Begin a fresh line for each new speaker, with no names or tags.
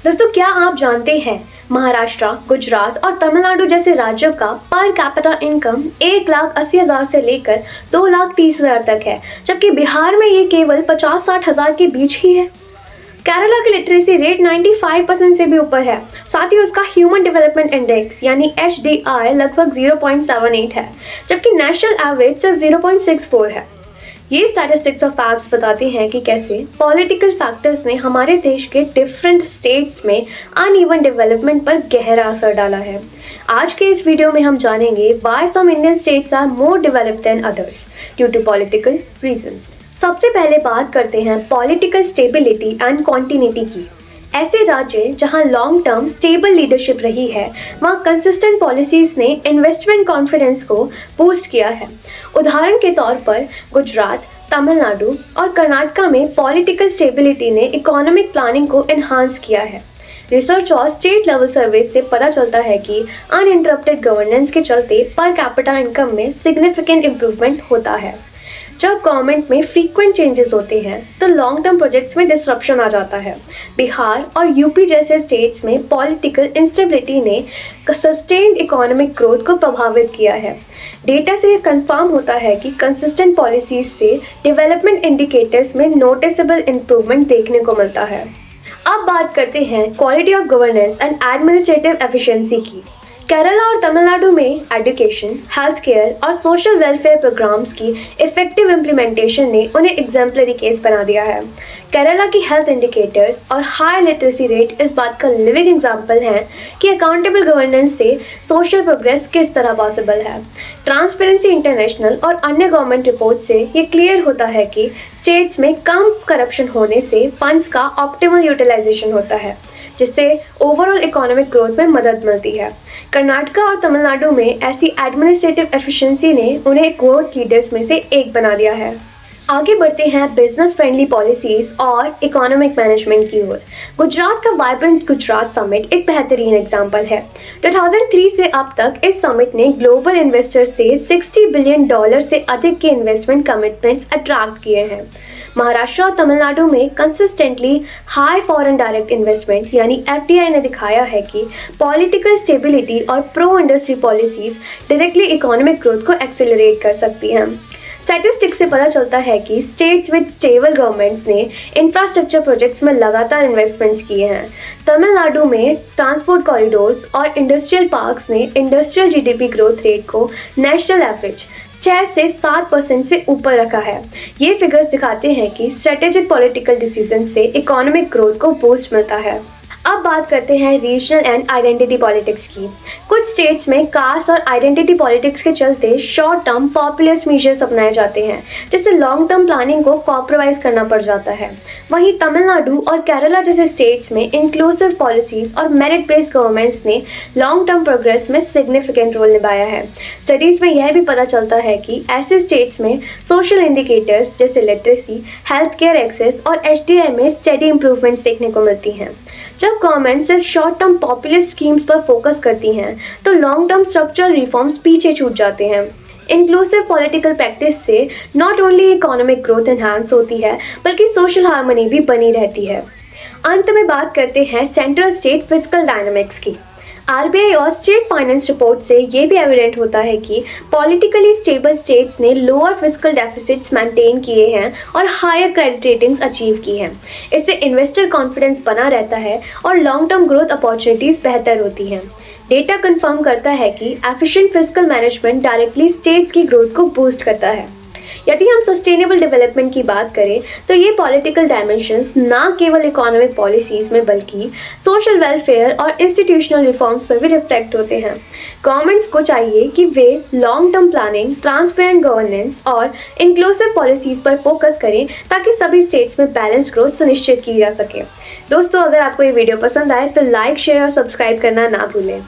दोस्तों, क्या आप जानते हैं महाराष्ट्र, गुजरात और तमिलनाडु जैसे राज्यों का पर कैपिटा इनकम 1,80,000 से लेकर 2,30,000 तक है, जबकि बिहार में ये केवल 50-60 हजार के बीच ही है। केरला की लिटरेसी रेट 95% से भी ऊपर है। साथ ही उसका ह्यूमन डेवलपमेंट इंडेक्स यानी HDI लगभग 0.78 है, जबकि नेशनल एवरेज सिर्फ 0.64 है। ये स्टैटिस्टिक्स और फैक्ट्स बताते हैं कि कैसे पॉलिटिकल फैक्टर्स ने हमारे देश के डिफरेंट स्टेट्स में अनइवन डेवलपमेंट पर गहरा असर डाला है। आज के इस वीडियो में हम जानेंगे why some Indian states are more developed than others due to political reasons. सबसे पहले बात करते हैं पॉलिटिकल स्टेबिलिटी एंड कॉन्टिन्यूटी की। ऐसे राज्य जहां लॉन्ग टर्म स्टेबल लीडरशिप रही है, वहां कंसिस्टेंट पॉलिसीज ने इन्वेस्टमेंट कॉन्फिडेंस को बूस्ट किया है। उदाहरण के तौर पर गुजरात, तमिलनाडु और कर्नाटक में पॉलिटिकल स्टेबिलिटी ने इकोनॉमिक प्लानिंग को एनहांस किया है। रिसर्च और स्टेट लेवल सर्वे से पता चलता है कि अनइंटरप्टेड गवर्नेंस के चलते पर कैपिटा इनकम में सिग्निफिकेंट इम्प्रूवमेंट होता है। जब गवर्नमेंट में फ्रीक्वेंट चेंजेस होते हैं तो लॉन्ग टर्म प्रोजेक्ट्स में डिसरप्शन आ जाता है। बिहार और यूपी जैसे स्टेट्स में पॉलिटिकल इंस्टेबिलिटी ने सस्टेन्ड इकोनॉमिक ग्रोथ को प्रभावित किया है। डेटा से कंफर्म होता है कि कंसिस्टेंट पॉलिसीज से डेवलपमेंट इंडिकेटर्स में नोटिसेबल इंप्रूवमेंट देखने को मिलता है। अब बात करते हैं quality of governance and administrative efficiency की। केरला और तमिलनाडु में एजुकेशन, हेल्थ केयर और सोशल वेलफेयर प्रोग्राम्स की इफेक्टिव इम्प्लीमेंटेशन ने उन्हें एग्जाम्पलरी केस बना दिया है। केरला की हेल्थ इंडिकेटर्स और हाई लिटरेसी रेट इस बात का लिविंग एग्जाम्पल हैं कि अकाउंटेबल गवर्नेंस से सोशल प्रोग्रेस किस तरह पॉसिबल है। ट्रांसपेरेंसी इंटरनेशनल और अन्य गवर्नमेंट रिपोर्ट से ये क्लियर होता है कि स्टेट्स में कम करप्शन होने से फंड्स का ऑप्टिमल यूटिलाइजेशन होता है, जिससे ओवरऑल इकोनॉमिक ग्रोथ में मदद मिलती है। कर्नाटक और तमिलनाडु में ऐसी एडमिनिस्ट्रेटिव एफिशिएंसी ने उन्हें ग्रोथ लीडर्स में से एक बना दिया है। आगे बढ़ते हैं बिजनेस फ्रेंडली पॉलिसीज और इकोनॉमिक मैनेजमेंट की ओर। गुजरात का वाइब्रेंट गुजरात समिट एक बेहतरीन एग्जांपल है। 2003 से अब तक इस समिट ने ग्लोबल इन्वेस्टर्स से $60 बिलियन से अधिक के इन्वेस्टमेंट कमिटमेंट्स अट्रैक्ट किए हैं। महाराष्ट्र और तमिलनाडु में consistently high foreign direct investment यानी FDI ने दिखाया है कि पॉलिटिकल स्टेबिलिटी और pro industry policies directly economic growth को एक्सेलरेट कर सकती हैं। स्टैटिस्टिक्स से पता चलता है कि स्टेट्स विद स्टेबल गवर्नमेंट्स ने इंफ्रास्ट्रक्चर प्रोजेक्ट्स में लगातार इन्वेस्टमेंट्स किए हैं। तमिलनाडु में ट्रांसपोर्ट कॉरिडोर्स और इंडस्ट्रियल पार्क्स ने इंडस्ट्रियल GDP ग्रोथ रेट को नेशनल एवरेज 6 से 7% से ऊपर रखा है। ये फिगर्स दिखाते हैं कि स्ट्रेटेजिक पॉलिटिकल डिसीजन से इकोनॉमिक ग्रोथ को बूस्ट मिलता है। अब बात करते हैं रीजनल एंड आइडेंटिटी पॉलिटिक्स की। कुछ स्टेट्स में कास्ट और आइडेंटिटी पॉलिटिक्स के चलते शॉर्ट टर्म पॉपुलिस्ट मेजर्स अपनाए जाते हैं, जिससे लॉन्ग टर्म प्लानिंग को कॉम्प्रोमाइज करना पड़ जाता है। वहीं तमिलनाडु और केरला जैसे स्टेट्स में इंक्लूसिव पॉलिसीज और मेरिट बेस्ड गवर्नमेंट्स ने लॉन्ग टर्म प्रोग्रेस में सिग्निफिकेंट रोल निभाया है। स्टडीज में यह भी पता चलता है कि ऐसे स्टेट्स में सोशल इंडिकेटर्स जैसे लिटरेसी, हेल्थ केयर एक्सेस और HDI में स्टेडी इंप्रूवमेंट्स देखने को मिलती हैं। जब गवर्नमेंट सिर्फ शॉर्ट टर्म पॉपुलिस्ट स्कीम्स पर फोकस करती हैं तो लॉन्ग टर्म स्ट्रक्चरल रिफॉर्म्स पीछे छूट जाते हैं। इंक्लूसिव पॉलिटिकल प्रैक्टिस से not only economic growth enhance होती है बल्कि सोशल हार्मनी भी बनी रहती है। अंत में बात करते हैं सेंट्रल स्टेट फिस्कल डायनामिक्स की। RBI और स्टेट फाइनेंस रिपोर्ट से ये भी एविडेंट होता है कि पॉलिटिकली स्टेबल स्टेट्स ने लोअर फिस्कल डेफिसिट्स मेंटेन किए हैं और हायर क्रेडिट रेटिंग्स अचीव की हैं। इससे इन्वेस्टर कॉन्फिडेंस बना रहता है और लॉन्ग टर्म ग्रोथ अपॉर्चुनिटीज बेहतर होती हैं। डेटा कंफर्म करता है कि efficient fiscal management directly states की ग्रोथ को बूस्ट करता है। यदि हम सस्टेनेबल डेवलपमेंट की बात करें तो ये पॉलिटिकल डायमेंशंस ना केवल इकोनॉमिक पॉलिसीज में बल्कि सोशल वेलफेयर और इंस्टीट्यूशनल रिफॉर्म्स पर भी रिफ्लेक्ट होते हैं। गवर्नमेंट्स को चाहिए कि वे long term planning, transparent governance और इंक्लूसिव पॉलिसीज पर फोकस करें ताकि सभी स्टेट्स में बैलेंस ग्रोथ सुनिश्चित की जा सके। दोस्तों, अगर आपको ये वीडियो पसंद आए तो लाइक, शेयर और सब्सक्राइब करना ना भूलें।